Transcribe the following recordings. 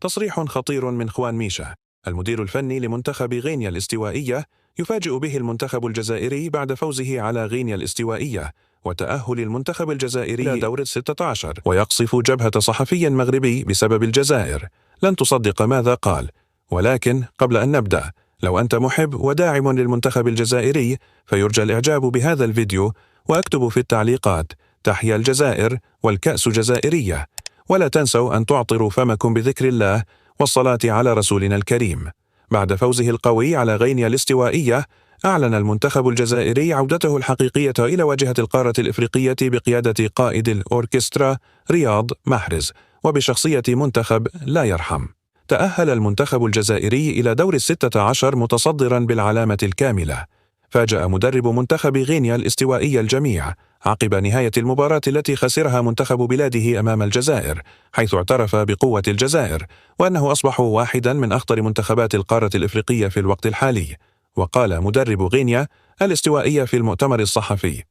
تصريح خطير من خوان ميشا المدير الفني لمنتخب غينيا الاستوائية، يفاجئ به المنتخب الجزائري بعد فوزه على غينيا الاستوائية وتأهل المنتخب الجزائري إلى دور 16، ويقصف جبهة صحفي مغربي بسبب الجزائر. لن تصدق ماذا قال. ولكن قبل أن نبدأ، لو أنت محب وداعم للمنتخب الجزائري فيرجى الإعجاب بهذا الفيديو، واكتبوا في التعليقات: تحيا الجزائر والكأس جزائرية. ولا تنسوا أن تعطروا فمكم بذكر الله والصلاة على رسولنا الكريم. بعد فوزه القوي على غينيا الاستوائية، أعلن المنتخب الجزائري عودته الحقيقية إلى واجهة القارة الإفريقية بقيادة قائد الأوركسترا رياض محرز وبشخصية منتخب لا يرحم. تأهل المنتخب الجزائري إلى دور 16 متصدرا بالعلامة الكاملة. فاجأ مدرب منتخب غينيا الاستوائية الجميع عقب نهاية المباراة التي خسرها منتخب بلاده أمام الجزائر، حيث اعترف بقوة الجزائر وأنه أصبح واحدا من أخطر منتخبات القارة الإفريقية في الوقت الحالي. وقال مدرب غينيا الاستوائية في المؤتمر الصحفي: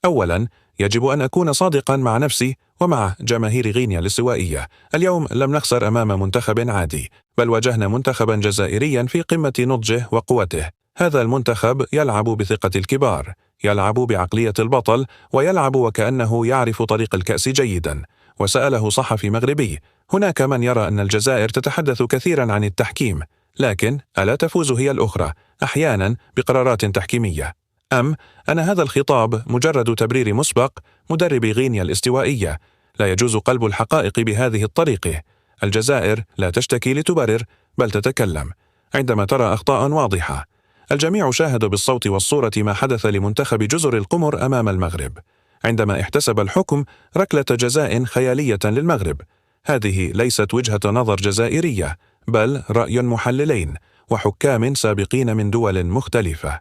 أولا، يجب أن أكون صادقا مع نفسي ومع جماهير غينيا الاستوائية. اليوم لم نخسر أمام منتخب عادي، بل واجهنا منتخبا جزائريا في قمة نضجه وقوته. هذا المنتخب يلعب بثقة الكبار، يلعب بعقلية البطل، ويلعب وكأنه يعرف طريق الكأس جيدا. وسأله صحفي مغربي: هناك من يرى أن الجزائر تتحدث كثيرا عن التحكيم، لكن ألا تفوز هي الأخرى أحيانا بقرارات تحكيمية؟ أم أن هذا الخطاب مجرد تبرير مسبق مدرب غينيا الاستوائية؟ لا يجوز قلب الحقائق بهذه الطريقة. الجزائر لا تشتكي لتبرر، بل تتكلم عندما ترى أخطاء واضحة. الجميع شاهد بالصوت والصورة ما حدث لمنتخب جزر القمر أمام المغرب، عندما احتسب الحكم ركلة جزاء خيالية للمغرب. هذه ليست وجهة نظر جزائرية، بل رأي محللين وحكام سابقين من دول مختلفة.